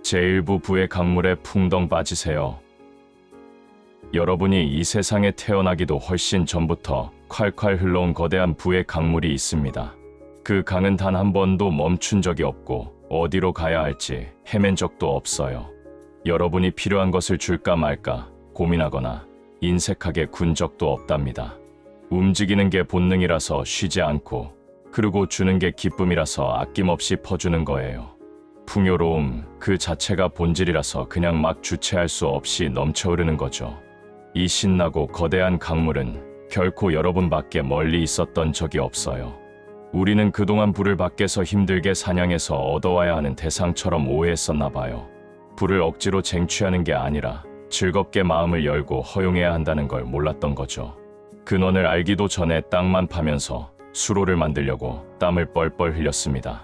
제1부 부의 강물에 풍덩 빠지세요. 여러분이 이 세상에 태어나기도 훨씬 전부터 콸콸 흘러온 거대한 부의 강물이 있습니다. 그 강은 단 한 번도 멈춘 적이 없고 어디로 가야 할지 헤맨 적도 없어요. 여러분이 필요한 것을 줄까 말까 고민하거나 인색하게 군 적도 없답니다. 움직이는 게 본능이라서 쉬지 않고, 그리고 주는 게 기쁨이라서 아낌없이 퍼주는 거예요. 풍요로움 그 자체가 본질이라서 그냥 막 주체할 수 없이 넘쳐 흐르는 거죠. 이 신나고 거대한 강물은 결코 여러분밖에 멀리 있었던 적이 없어요. 우리는 그동안 불을 밖에서 힘들게 사냥해서 얻어와야 하는 대상처럼 오해했었나 봐요. 불을 억지로 쟁취하는 게 아니라 즐겁게 마음을 열고 허용해야 한다는 걸 몰랐던 거죠. 근원을 알기도 전에 땅만 파면서 수로를 만들려고 땀을 뻘뻘 흘렸습니다.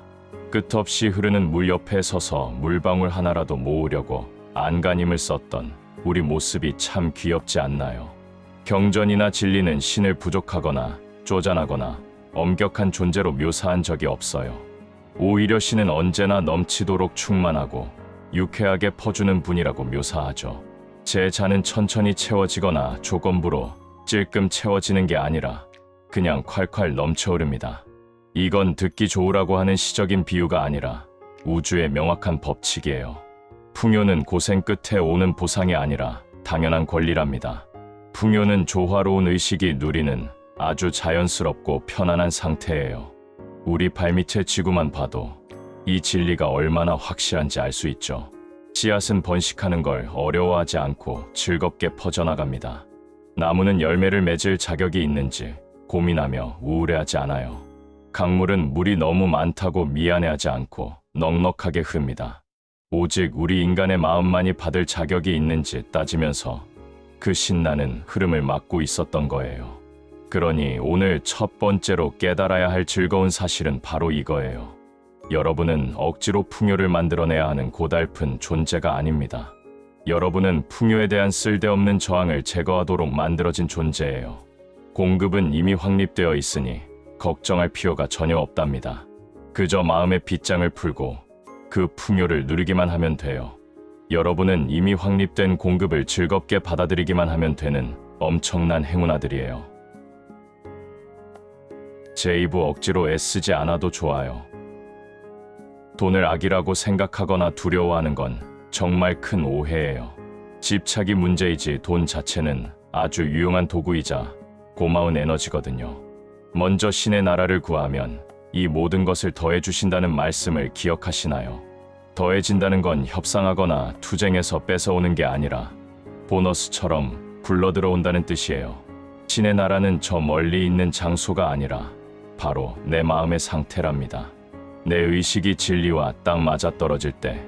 끝없이 흐르는 물 옆에 서서 물방울 하나라도 모으려고 안간힘을 썼던 우리 모습이 참 귀엽지 않나요? 경전이나 진리는 신을 부족하거나 쪼잔하거나 엄격한 존재로 묘사한 적이 없어요. 오히려 신은 언제나 넘치도록 충만하고 유쾌하게 퍼주는 분이라고 묘사하죠. 제 잔은 천천히 채워지거나 조건부로 찔끔 채워지는 게 아니라 그냥 콸콸 넘쳐 흐릅니다. 이건 듣기 좋으라고 하는 시적인 비유가 아니라 우주의 명확한 법칙이에요. 풍요는 고생 끝에 오는 보상이 아니라 당연한 권리랍니다. 풍요는 조화로운 의식이 누리는 아주 자연스럽고 편안한 상태예요. 우리 발밑의 지구만 봐도 이 진리가 얼마나 확실한지 알 수 있죠. 씨앗은 번식하는 걸 어려워하지 않고 즐겁게 퍼져나갑니다. 나무는 열매를 맺을 자격이 있는지 고민하며 우울해하지 않아요. 강물은 물이 너무 많다고 미안해하지 않고 넉넉하게 흐릅니다. 오직 우리 인간의 마음만이 받을 자격이 있는지 따지면서 그 신나는 흐름을 막고 있었던 거예요. 그러니 오늘 첫 번째로 깨달아야 할 즐거운 사실은 바로 이거예요. 여러분은 억지로 풍요를 만들어내야 하는 고달픈 존재가 아닙니다. 여러분은 풍요에 대한 쓸데없는 저항을 제거하도록 만들어진 존재예요. 공급은 이미 확립되어 있으니 걱정할 필요가 전혀 없답니다. 그저 마음의 빗장을 풀고 그 풍요를 누리기만 하면 돼요. 여러분은 이미 확립된 공급을 즐겁게 받아들이기만 하면 되는 엄청난 행운아들이에요. 제2부 억지로 애쓰지 않아도 좋아요. 돈을 악이라고 생각하거나 두려워하는 건 정말 큰 오해예요. 집착이 문제이지 돈 자체는 아주 유용한 도구이자 고마운 에너지거든요. 먼저 신의 나라를 구하면 이 모든 것을 더해주신다는 말씀을 기억하시나요? 더해진다는 건 협상하거나 투쟁해서 뺏어오는 게 아니라 보너스처럼 굴러들어온다는 뜻이에요. 신의 나라는 저 멀리 있는 장소가 아니라 바로 내 마음의 상태랍니다. 내 의식이 진리와 딱 맞아떨어질 때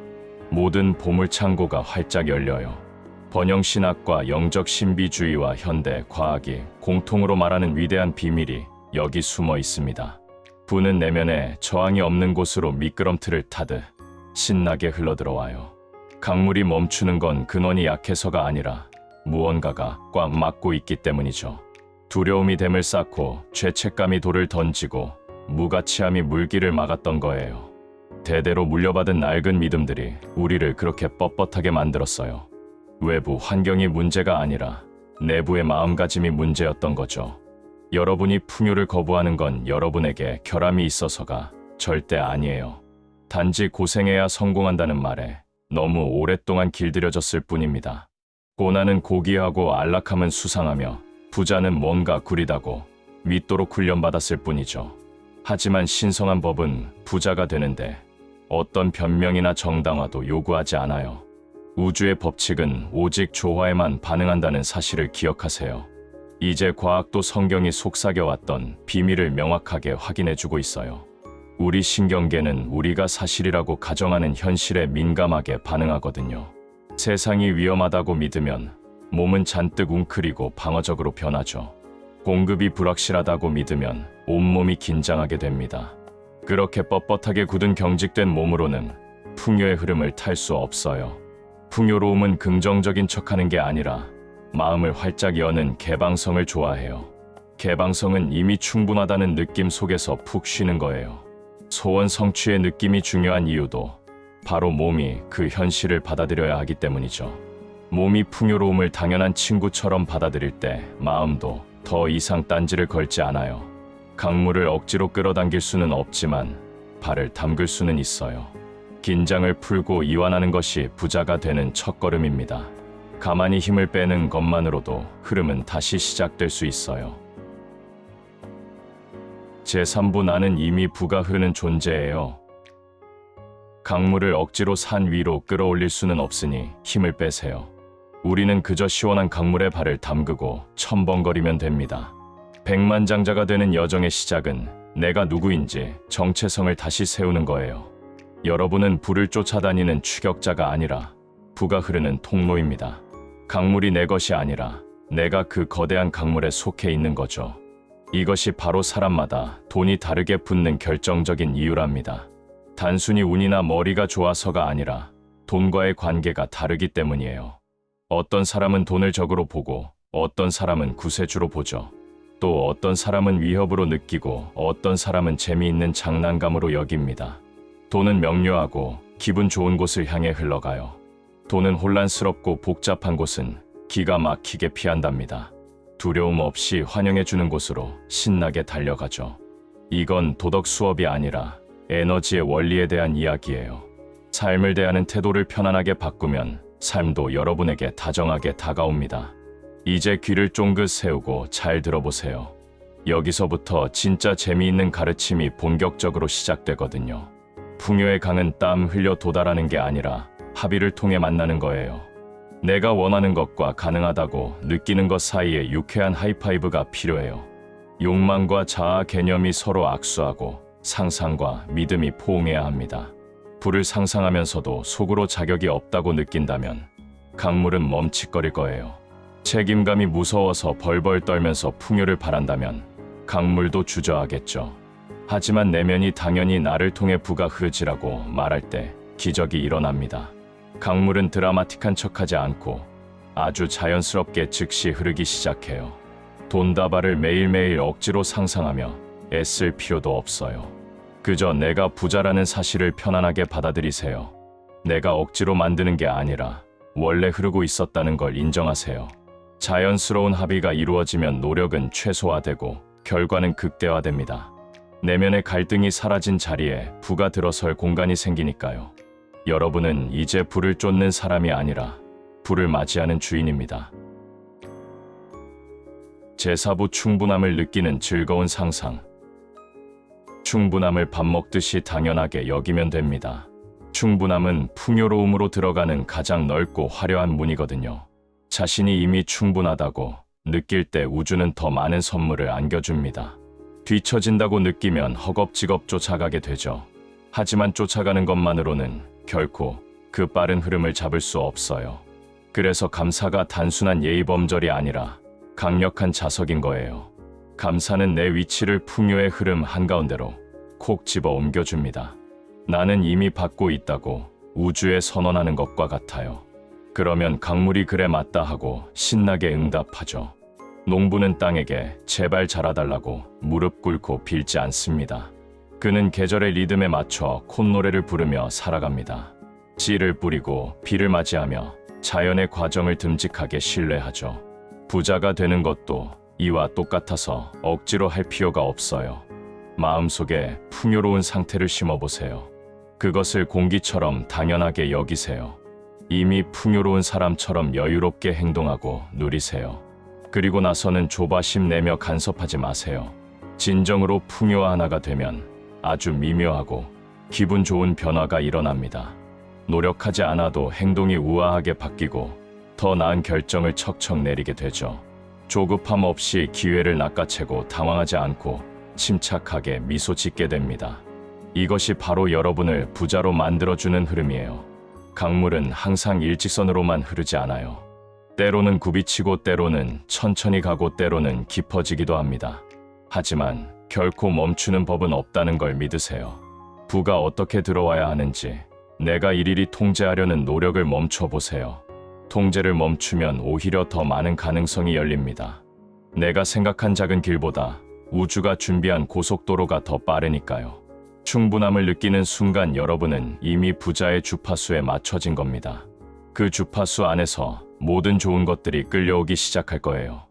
모든 보물창고가 활짝 열려요. 번영신학과 영적 신비주의와 현대 과학이 공통으로 말하는 위대한 비밀이 여기 숨어 있습니다. 부는 내면에 저항이 없는 곳으로 미끄럼틀을 타듯 신나게 흘러들어와요. 강물이 멈추는 건 근원이 약해서가 아니라 무언가가 꽉 막고 있기 때문이죠. 두려움이 댐을 쌓고 죄책감이 돌을 던지고 무가치함이 물길을 막았던 거예요. 대대로 물려받은 낡은 믿음들이 우리를 그렇게 뻣뻣하게 만들었어요. 외부 환경이 문제가 아니라 내부의 마음가짐이 문제였던 거죠. 여러분이 풍요를 거부하는 건 여러분에게 결함이 있어서가 절대 아니에요. 단지 고생해야 성공한다는 말에 너무 오랫동안 길들여졌을 뿐입니다. 고난은 고귀하고 안락함은 수상하며 부자는 뭔가 구리다고 믿도록 훈련받았을 뿐이죠. 하지만 신성한 법은 부자가 되는데 어떤 변명이나 정당화도 요구하지 않아요. 우주의 법칙은 오직 조화에만 반응한다는 사실을 기억하세요. 이제 과학도 성경이 속삭여왔던 비밀을 명확하게 확인해주고 있어요. 우리 신경계는 우리가 사실이라고 가정하는 현실에 민감하게 반응하거든요. 세상이 위험하다고 믿으면 몸은 잔뜩 웅크리고 방어적으로 변하죠. 공급이 불확실하다고 믿으면 온몸이 긴장하게 됩니다. 그렇게 뻣뻣하게 굳은 경직된 몸으로는 풍요의 흐름을 탈 수 없어요. 풍요로움은 긍정적인 척하는 게 아니라 마음을 활짝 여는 개방성을 좋아해요. 개방성은 이미 충분하다는 느낌 속에서 푹 쉬는 거예요. 소원 성취의 느낌이 중요한 이유도 바로 몸이 그 현실을 받아들여야 하기 때문이죠. 몸이 풍요로움을 당연한 친구처럼 받아들일 때 마음도 더 이상 딴지를 걸지 않아요. 강물을 억지로 끌어당길 수는 없지만 발을 담글 수는 있어요. 긴장을 풀고 이완하는 것이 부자가 되는 첫걸음입니다. 가만히 힘을 빼는 것만으로도 흐름은 다시 시작될 수 있어요. 제3부 나는 이미 부가 흐르는 존재예요. 강물을 억지로 산 위로 끌어올릴 수는 없으니 힘을 빼세요. 우리는 그저 시원한 강물에 발을 담그고 첨벙거리면 됩니다. 백만장자가 되는 여정의 시작은 내가 누구인지 정체성을 다시 세우는 거예요. 여러분은 부를 쫓아다니는 추격자가 아니라 부가 흐르는 통로입니다. 강물이 내 것이 아니라 내가 그 거대한 강물에 속해 있는 거죠. 이것이 바로 사람마다 돈이 다르게 붙는 결정적인 이유랍니다. 단순히 운이나 머리가 좋아서가 아니라 돈과의 관계가 다르기 때문이에요. 어떤 사람은 돈을 적으로 보고 어떤 사람은 구세주로 보죠. 또 어떤 사람은 위협으로 느끼고 어떤 사람은 재미있는 장난감으로 여깁니다. 돈은 명료하고 기분 좋은 곳을 향해 흘러가요. 돈은 혼란스럽고 복잡한 곳은 기가 막히게 피한답니다. 두려움 없이 환영해주는 곳으로 신나게 달려가죠. 이건 도덕 수업이 아니라 에너지의 원리에 대한 이야기예요. 삶을 대하는 태도를 편안하게 바꾸면 삶도 여러분에게 다정하게 다가옵니다. 이제 귀를 쫑긋 세우고 잘 들어보세요. 여기서부터 진짜 재미있는 가르침이 본격적으로 시작되거든요. 풍요의 강은 땀 흘려 도달하는 게 아니라 합의를 통해 만나는 거예요. 내가 원하는 것과 가능하다고 느끼는 것 사이에 유쾌한 하이파이브가 필요해요. 욕망과 자아 개념이 서로 악수하고 상상과 믿음이 포옹해야 합니다. 부를 상상하면서도 속으로 자격이 없다고 느낀다면 강물은 멈칫거릴 거예요. 책임감이 무서워서 벌벌 떨면서 풍요를 바란다면 강물도 주저하겠죠. 하지만 내면이 당연히 나를 통해 부가 흐르지라고 말할 때 기적이 일어납니다. 강물은 드라마틱한 척하지 않고 아주 자연스럽게 즉시 흐르기 시작해요. 돈다발을 매일매일 억지로 상상하며 애쓸 필요도 없어요. 그저 내가 부자라는 사실을 편안하게 받아들이세요. 내가 억지로 만드는 게 아니라 원래 흐르고 있었다는 걸 인정하세요. 자연스러운 합의가 이루어지면 노력은 최소화되고 결과는 극대화됩니다. 내면의 갈등이 사라진 자리에 부가 들어설 공간이 생기니까요. 여러분은 이제 부를 쫓는 사람이 아니라 부를 맞이하는 주인입니다. 제4부 충분함을 느끼는 즐거운 상상. 충분함을 밥 먹듯이 당연하게 여기면 됩니다. 충분함은 풍요로움으로 들어가는 가장 넓고 화려한 문이거든요. 자신이 이미 충분하다고 느낄 때 우주는 더 많은 선물을 안겨줍니다. 뒤처진다고 느끼면 허겁지겁 쫓아가게 되죠. 하지만 쫓아가는 것만으로는 결코 그 빠른 흐름을 잡을 수 없어요. 그래서 감사가 단순한 예의범절이 아니라 강력한 자석인 거예요. 감사는 내 위치를 풍요의 흐름 한가운데로 콕 집어 옮겨줍니다. 나는 이미 받고 있다고 우주에 선언하는 것과 같아요. 그러면 강물이 그래 맞다 하고 신나게 응답하죠. 농부는 땅에게 제발 자라달라고 무릎 꿇고 빌지 않습니다. 그는 계절의 리듬에 맞춰 콧노래를 부르며 살아갑니다. 씨를 뿌리고 비를 맞이하며 자연의 과정을 듬직하게 신뢰하죠. 부자가 되는 것도 이와 똑같아서 억지로 할 필요가 없어요. 마음속에 풍요로운 상태를 심어보세요. 그것을 공기처럼 당연하게 여기세요. 이미 풍요로운 사람처럼 여유롭게 행동하고 누리세요. 그리고 나서는 조바심 내며 간섭하지 마세요. 진정으로 풍요 하나가 되면 아주 미묘하고 기분 좋은 변화가 일어납니다. 노력하지 않아도 행동이 우아하게 바뀌고 더 나은 결정을 척척 내리게 되죠. 조급함 없이 기회를 낚아채고 당황하지 않고 침착하게 미소 짓게 됩니다. 이것이 바로 여러분을 부자로 만들어주는 흐름이에요. 강물은 항상 일직선으로만 흐르지 않아요. 때로는 굽이치고 때로는 천천히 가고 때로는 깊어지기도 합니다. 하지만 결코 멈추는 법은 없다는 걸 믿으세요. 부가 어떻게 들어와야 하는지 내가 일일이 통제하려는 노력을 멈춰보세요. 통제를 멈추면 오히려 더 많은 가능성이 열립니다. 내가 생각한 작은 길보다 우주가 준비한 고속도로가 더 빠르니까요. 충분함을 느끼는 순간 여러분은 이미 부자의 주파수에 맞춰진 겁니다. 그 주파수 안에서 모든 좋은 것들이 끌려오기 시작할 거예요.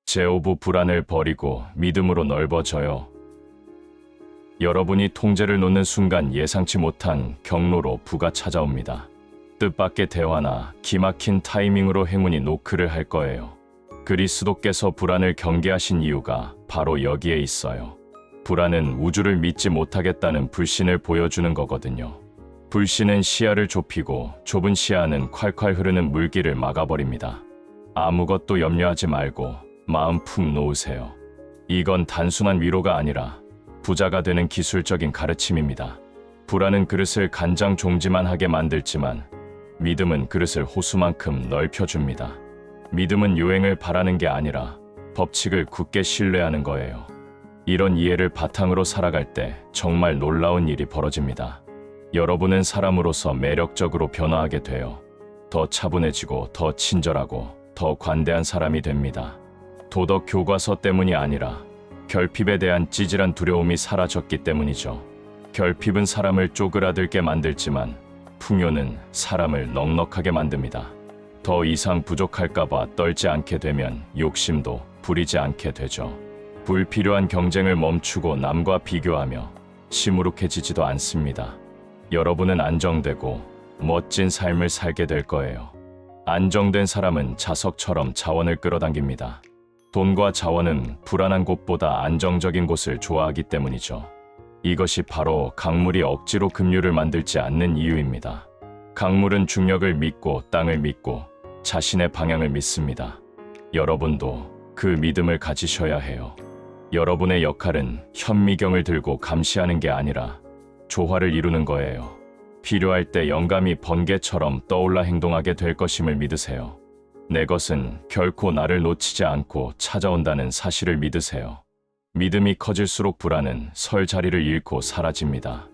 제오부 불안을 버리고 믿음으로 넓어져요. 여러분이 통제를 놓는 순간 예상치 못한 경로로 부가 찾아옵니다. 뜻밖의 대화나 기막힌 타이밍으로 행운이 노크를 할 거예요. 그리스도께서 불안을 경계하신 이유가 바로 여기에 있어요. 불안은 우주를 믿지 못하겠다는 불신을 보여주는 거거든요. 불신은 시야를 좁히고 좁은 시야는 콸콸 흐르는 물길을 막아버립니다. 아무것도 염려하지 말고 마음 푹 놓으세요. 이건 단순한 위로가 아니라 부자가 되는 기술적인 가르침입니다. 불안은 그릇을 간장 종지만 하게 만들지만 믿음은 그릇을 호수만큼 넓혀줍니다. 믿음은 요행을 바라는 게 아니라 법칙을 굳게 신뢰하는 거예요. 이런 이해를 바탕으로 살아갈 때 정말 놀라운 일이 벌어집니다. 여러분은 사람으로서 매력적으로 변화하게 돼요. 더 차분해지고 더 친절하고 더 관대한 사람이 됩니다. 도덕 교과서 때문이 아니라 결핍에 대한 찌질한 두려움이 사라졌기 때문이죠. 결핍은 사람을 쪼그라들게 만들지만 풍요는 사람을 넉넉하게 만듭니다. 더 이상 부족할까봐 떨지 않게 되면 욕심도 부리지 않게 되죠. 불필요한 경쟁을 멈추고 남과 비교하며 시무룩해지지도 않습니다. 여러분은 안정되고 멋진 삶을 살게 될 거예요. 안정된 사람은 자석처럼 자원을 끌어당깁니다. 돈과 자원은 불안한 곳보다 안정적인 곳을 좋아하기 때문이죠. 이것이 바로 강물이 억지로 급류를 만들지 않는 이유입니다. 강물은 중력을 믿고 땅을 믿고 자신의 방향을 믿습니다. 여러분도 그 믿음을 가지셔야 해요. 여러분의 역할은 현미경을 들고 감시하는 게 아니라 조화를 이루는 거예요. 필요할 때 영감이 번개처럼 떠올라 행동하게 될 것임을 믿으세요. 내 것은 결코 나를 놓치지 않고 찾아온다는 사실을 믿으세요. 믿음이 커질수록 불안은 설 자리를 잃고 사라집니다.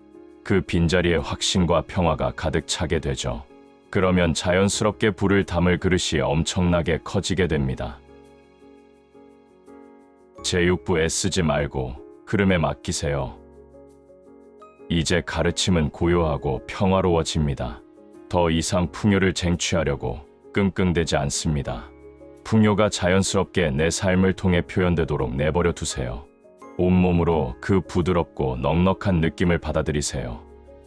그 빈자리에 확신과 평화가 가득 차게 되죠. 그러면 자연스럽게 불을 담을 그릇이 엄청나게 커지게 됩니다. 제6부 애쓰지 말고 흐름에 맡기세요. 이제 가르침은 고요하고 평화로워집니다. 더 이상 풍요를 쟁취하려고 끙끙대지 않습니다. 풍요가 자연스럽게 내 삶을 통해 표현되도록 내버려 두세요. 온몸으로 그 부드럽고 넉넉한 느낌을 받아들이세요.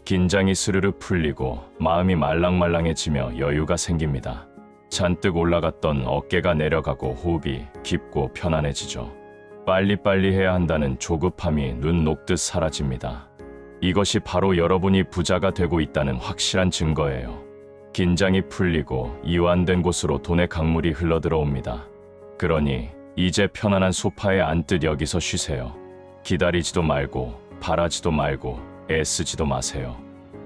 긴장이 스르르 풀리고 마음이 말랑말랑해지며 여유가 생깁니다. 잔뜩 올라갔던 어깨가 내려가고 호흡이 깊고 편안해지죠. 빨리빨리 해야 한다는 조급함이 눈 녹듯 사라집니다. 이것이 바로 여러분이 부자가 되고 있다는 확실한 증거예요. 긴장이 풀리고 이완된 곳으로 돈의 강물이 흘러들어옵니다. 그러니 이제 편안한 소파에 앉듯 여기서 쉬세요. 기다리지도 말고 바라지도 말고 애쓰지도 마세요.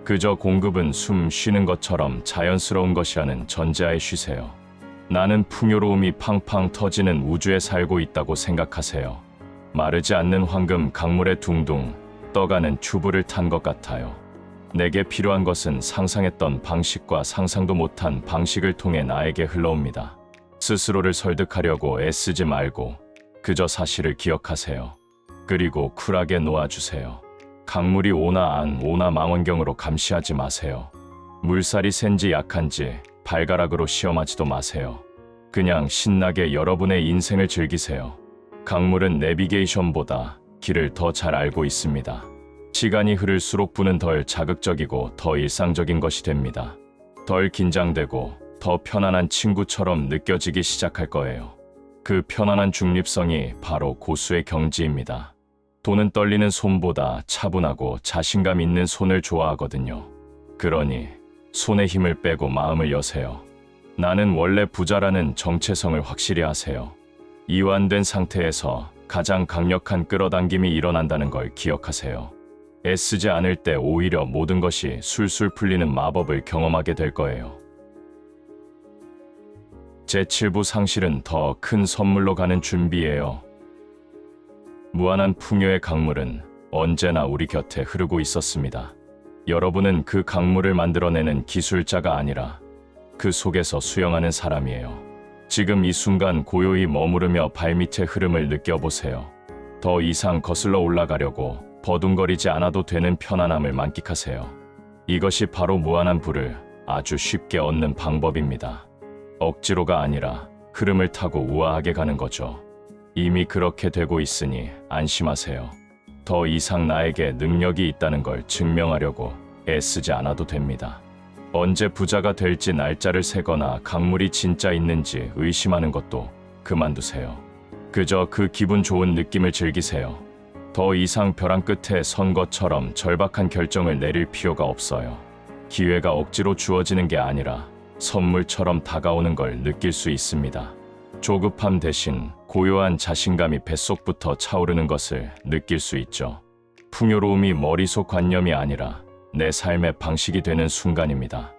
그저 공급은 숨 쉬는 것처럼 자연스러운 것이라는 전제하에 쉬세요. 나는 풍요로움이 팡팡 터지는 우주에 살고 있다고 생각하세요. 마르지 않는 황금 강물에 둥둥 떠가는 튜브를 탄 것 같아요. 내게 필요한 것은 상상했던 방식과 상상도 못한 방식을 통해 나에게 흘러옵니다. 스스로를 설득하려고 애쓰지 말고 그저 사실을 기억하세요. 그리고 쿨하게 놓아주세요. 강물이 오나 안 오나 망원경으로 감시하지 마세요. 물살이 센지 약한지 발가락으로 시험하지도 마세요. 그냥 신나게 여러분의 인생을 즐기세요. 강물은 내비게이션보다 길을 더 잘 알고 있습니다. 시간이 흐를수록 부는 덜 자극적이고 더 일상적인 것이 됩니다. 덜 긴장되고 더 편안한 친구처럼 느껴지기 시작할 거예요. 그 편안한 중립성이 바로 고수의 경지입니다. 돈은 떨리는 손보다 차분하고 자신감 있는 손을 좋아하거든요. 그러니 손에 힘을 빼고 마음을 여세요. 나는 원래 부자라는 정체성을 확실히 하세요. 이완된 상태에서 가장 강력한 끌어당김이 일어난다는 걸 기억하세요. 애쓰지 않을 때 오히려 모든 것이 술술 풀리는 마법을 경험하게 될 거예요. 제7부 상실은 더 큰 선물로 가는 준비예요. 무한한 풍요의 강물은 언제나 우리 곁에 흐르고 있었습니다. 여러분은 그 강물을 만들어내는 기술자가 아니라 그 속에서 수영하는 사람이에요. 지금 이 순간 고요히 머무르며 발밑의 흐름을 느껴보세요. 더 이상 거슬러 올라가려고 버둥거리지 않아도 되는 편안함을 만끽하세요. 이것이 바로 무한한 부를 아주 쉽게 얻는 방법입니다. 억지로가 아니라 흐름을 타고 우아하게 가는 거죠. 이미 그렇게 되고 있으니 안심하세요. 더 이상 나에게 능력이 있다는 걸 증명하려고 애쓰지 않아도 됩니다. 언제 부자가 될지 날짜를 세거나 강물이 진짜 있는지 의심하는 것도 그만두세요. 그저 그 기분 좋은 느낌을 즐기세요. 더 이상 벼랑 끝에 선 것처럼 절박한 결정을 내릴 필요가 없어요. 기회가 억지로 주어지는 게 아니라 선물처럼 다가오는 걸 느낄 수 있습니다. 조급함 대신 고요한 자신감이 뱃속부터 차오르는 것을 느낄 수 있죠. 풍요로움이 머릿속 관념이 아니라 내 삶의 방식이 되는 순간입니다.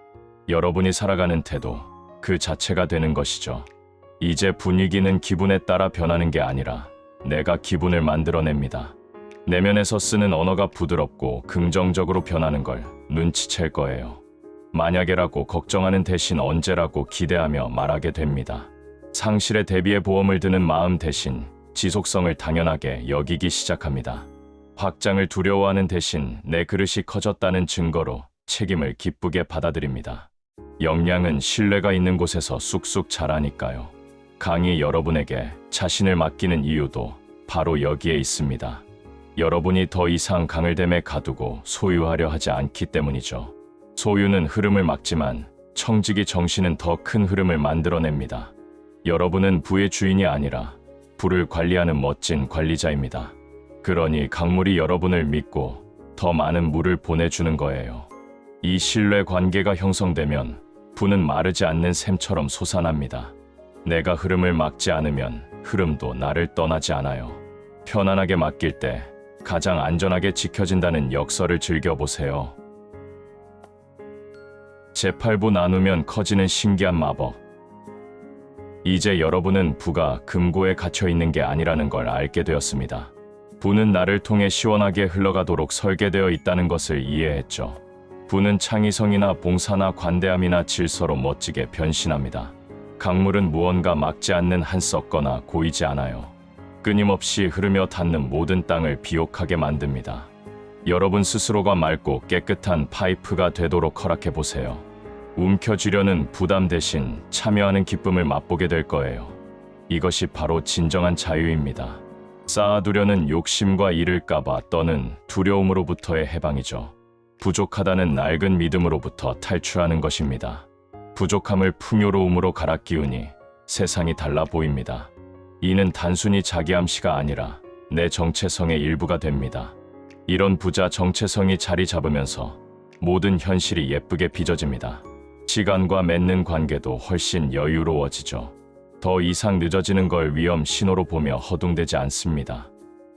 여러분이 살아가는 태도 그 자체가 되는 것이죠. 이제 분위기는 기분에 따라 변하는 게 아니라 내가 기분을 만들어냅니다. 내면에서 쓰는 언어가 부드럽고 긍정적으로 변하는 걸 눈치챌 거예요. 만약에라고 걱정하는 대신 언제라고 기대하며 말하게 됩니다. 상실에 대비해 보험을 드는 마음 대신 지속성을 당연하게 여기기 시작합니다. 확장을 두려워하는 대신 내 그릇이 커졌다는 증거로 책임을 기쁘게 받아들입니다. 역량은 신뢰가 있는 곳에서 쑥쑥 자라니까요. 강이 여러분에게 자신을 맡기는 이유도 바로 여기에 있습니다. 여러분이 더 이상 강을 댐에 가두고 소유하려 하지 않기 때문이죠. 소유는 흐름을 막지만 청지기 정신은 더 큰 흐름을 만들어냅니다. 여러분은 부의 주인이 아니라 부를 관리하는 멋진 관리자입니다. 그러니 강물이 여러분을 믿고 더 많은 물을 보내주는 거예요. 이 신뢰 관계가 형성되면 부는 마르지 않는 샘처럼 솟아납니다. 내가 흐름을 막지 않으면 흐름도 나를 떠나지 않아요. 편안하게 맡길 때 가장 안전하게 지켜진다는 역설을 즐겨보세요. 제8부 나누면 커지는 신기한 마법. 이제 여러분은 부가 금고에 갇혀 있는 게 아니라는 걸 알게 되었습니다. 부는 나를 통해 시원하게 흘러가도록 설계되어 있다는 것을 이해했죠. 부는 창의성이나 봉사나 관대함이나 질서로 멋지게 변신합니다. 강물은 무언가 막지 않는 한썩거나 고이지 않아요. 끊임없이 흐르며 닿는 모든 땅을 비옥하게 만듭니다. 여러분 스스로가 맑고 깨끗한 파이프가 되도록 허락해 보세요. 움켜쥐려는 부담 대신 참여하는 기쁨을 맛보게 될 거예요. 이것이 바로 진정한 자유입니다. 쌓아두려는 욕심과 잃을까봐 떠는 두려움으로부터의 해방이죠. 부족하다는 낡은 믿음으로부터 탈출하는 것입니다. 부족함을 풍요로움으로 갈아 끼우니 세상이 달라 보입니다. 이는 단순히 자기 암시가 아니라 내 정체성의 일부가 됩니다. 이런 부자 정체성이 자리 잡으면서 모든 현실이 예쁘게 빚어집니다. 시간과 맺는 관계도 훨씬 여유로워지죠. 더 이상 늦어지는 걸 위험 신호로 보며 허둥대지 않습니다.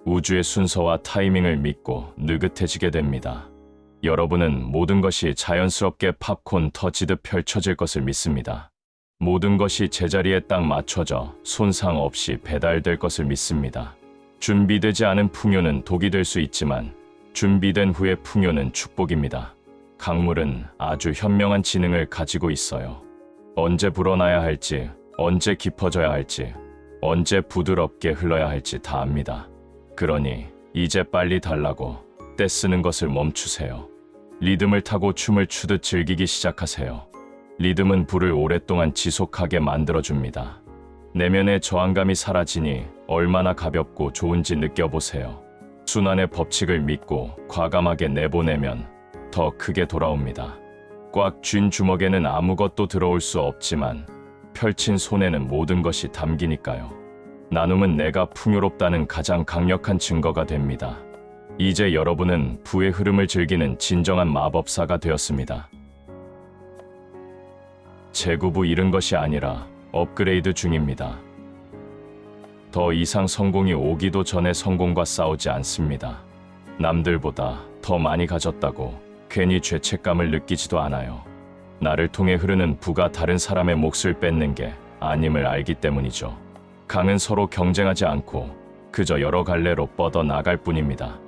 우주의 순서와 타이밍을 믿고 느긋해지게 됩니다. 여러분은 모든 것이 자연스럽게 팝콘 터지듯 펼쳐질 것을 믿습니다. 모든 것이 제자리에 딱 맞춰져 손상 없이 배달될 것을 믿습니다. 준비되지 않은 풍요는 독이 될 수 있지만 준비된 후의 풍요는 축복입니다. 강물은 아주 현명한 지능을 가지고 있어요. 언제 불어나야 할지, 언제 깊어져야 할지, 언제 부드럽게 흘러야 할지 다 압니다. 그러니 이제 빨리 달라고 떼쓰는 것을 멈추세요. 리듬을 타고 춤을 추듯 즐기기 시작하세요. 리듬은 부를 오랫동안 지속하게 만들어줍니다. 내면의 저항감이 사라지니 얼마나 가볍고 좋은지 느껴보세요. 순환의 법칙을 믿고 과감하게 내보내면 더 크게 돌아옵니다. 꽉 쥔 주먹에는 아무것도 들어올 수 없지만 펼친 손에는 모든 것이 담기니까요. 나눔은 내가 풍요롭다는 가장 강력한 증거가 됩니다. 이제 여러분은 부의 흐름을 즐기는 진정한 마법사가 되었습니다. 재구부 잃은 것이 아니라 업그레이드 중입니다. 더 이상 성공이 오기도 전에 성공과 싸우지 않습니다. 남들보다 더 많이 가졌다고 괜히 죄책감을 느끼지도 않아요. 나를 통해 흐르는 부가 다른 사람의 몫을 뺏는 게 아님을 알기 때문이죠. 강은 서로 경쟁하지 않고 그저 여러 갈래로 뻗어 나갈 뿐입니다.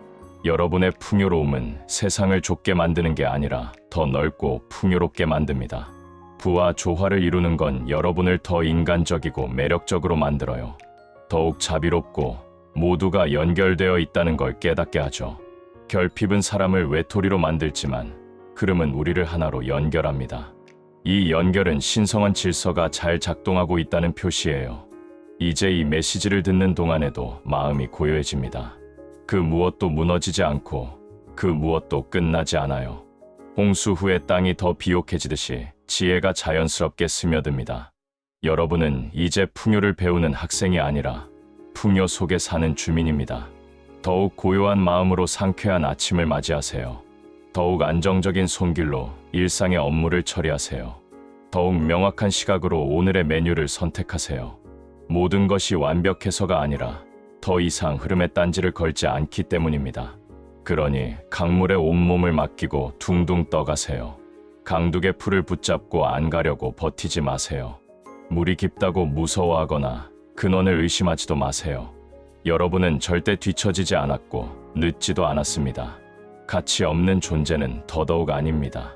여러분의 풍요로움은 세상을 좁게 만드는 게 아니라 더 넓고 풍요롭게 만듭니다. 부와 조화를 이루는 건 여러분을 더 인간적이고 매력적으로 만들어요. 더욱 자비롭고 모두가 연결되어 있다는 걸 깨닫게 하죠. 결핍은 사람을 외톨이로 만들지만 흐름은 우리를 하나로 연결합니다. 이 연결은 신성한 질서가 잘 작동하고 있다는 표시예요. 이제 이 메시지를 듣는 동안에도 마음이 고요해집니다. 그 무엇도 무너지지 않고 그 무엇도 끝나지 않아요. 홍수 후에 땅이 더 비옥해지듯이 지혜가 자연스럽게 스며듭니다. 여러분은 이제 풍요를 배우는 학생이 아니라 풍요 속에 사는 주민입니다. 더욱 고요한 마음으로 상쾌한 아침을 맞이하세요. 더욱 안정적인 손길로 일상의 업무를 처리하세요. 더욱 명확한 시각으로 오늘의 메뉴를 선택하세요. 모든 것이 완벽해서가 아니라 더 이상 흐름에 딴지를 걸지 않기 때문입니다. 그러니 강물에 온몸을 맡기고 둥둥 떠가세요. 강둑의 풀을 붙잡고 안 가려고 버티지 마세요. 물이 깊다고 무서워하거나 근원을 의심하지도 마세요. 여러분은 절대 뒤처지지 않았고 늦지도 않았습니다. 가치 없는 존재는 더더욱 아닙니다.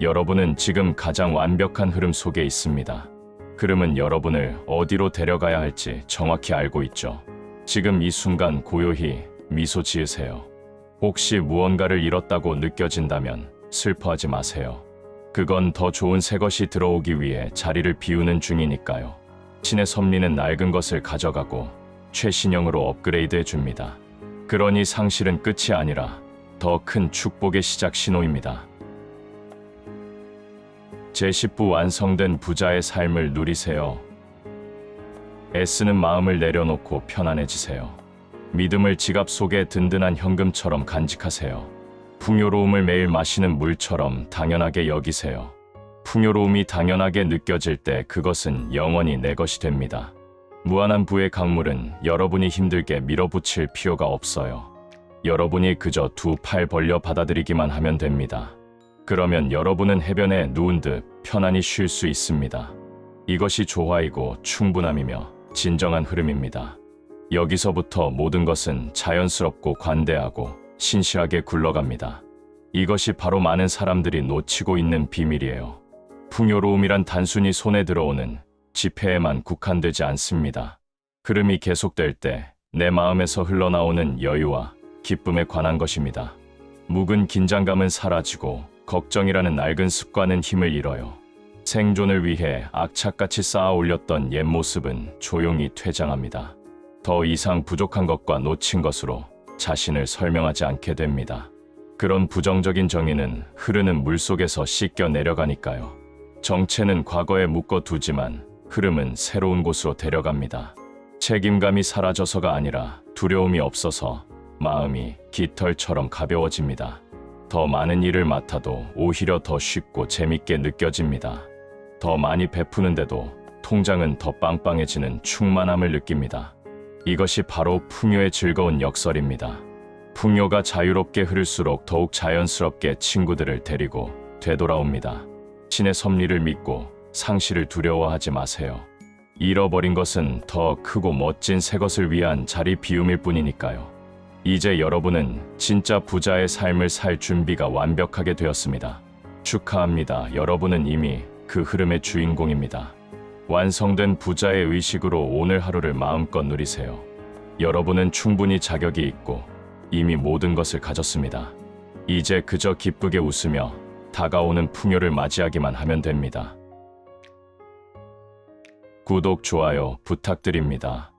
여러분은 지금 가장 완벽한 흐름 속에 있습니다. 흐름은 여러분을 어디로 데려가야 할지 정확히 알고 있죠. 지금 이 순간 고요히 미소 지으세요. 혹시 무언가를 잃었다고 느껴진다면 슬퍼하지 마세요. 그건 더 좋은 새 것이 들어오기 위해 자리를 비우는 중이니까요. 신의 섭리는 낡은 것을 가져가고 최신형으로 업그레이드해 줍니다. 그러니 상실은 끝이 아니라 더 큰 축복의 시작 신호입니다. 제10부 완성된 부자의 삶을 누리세요. 애쓰는 마음을 내려놓고 편안해지세요. 믿음을 지갑 속에 든든한 현금처럼 간직하세요. 풍요로움을 매일 마시는 물처럼 당연하게 여기세요. 풍요로움이 당연하게 느껴질 때 그것은 영원히 내 것이 됩니다. 무한한 부의 강물은 여러분이 힘들게 밀어붙일 필요가 없어요. 여러분이 그저 두 팔 벌려 받아들이기만 하면 됩니다. 그러면 여러분은 해변에 누운 듯 편안히 쉴 수 있습니다. 이것이 조화이고 충분함이며 진정한 흐름입니다. 여기서부터 모든 것은 자연스럽고 관대하고 신실하게 굴러갑니다. 이것이 바로 많은 사람들이 놓치고 있는 비밀이에요. 풍요로움이란 단순히 손에 들어오는 지폐에만 국한되지 않습니다. 흐름이 계속될 때 내 마음에서 흘러나오는 여유와 기쁨에 관한 것입니다. 묵은 긴장감은 사라지고 걱정이라는 낡은 습관은 힘을 잃어요. 생존을 위해 악착같이 쌓아 올렸던 옛 모습은 조용히 퇴장합니다. 더 이상 부족한 것과 놓친 것으로 자신을 설명하지 않게 됩니다. 그런 부정적인 정의는 흐르는 물 속에서 씻겨 내려가니까요. 정체는 과거에 묶어두지만 흐름은 새로운 곳으로 데려갑니다. 책임감이 사라져서가 아니라 두려움이 없어서 마음이 깃털처럼 가벼워집니다. 더 많은 일을 맡아도 오히려 더 쉽고 재밌게 느껴집니다. 더 많이 베푸는데도 통장은 더 빵빵해지는 충만함을 느낍니다. 이것이 바로 풍요의 즐거운 역설입니다. 풍요가 자유롭게 흐를수록 더욱 자연스럽게 친구들을 데리고 되돌아옵니다. 신의 섭리를 믿고 상실을 두려워하지 마세요. 잃어버린 것은 더 크고 멋진 새 것을 위한 자리 비움일 뿐이니까요. 이제 여러분은 진짜 부자의 삶을 살 준비가 완벽하게 되었습니다. 축하합니다. 여러분은 이미 그 흐름의 주인공입니다. 완성된 부자의 의식으로 오늘 하루를 마음껏 누리세요. 여러분은 충분히 자격이 있고 이미 모든 것을 가졌습니다. 이제 그저 기쁘게 웃으며 다가오는 풍요를 맞이하기만 하면 됩니다. 구독, 좋아요 부탁드립니다.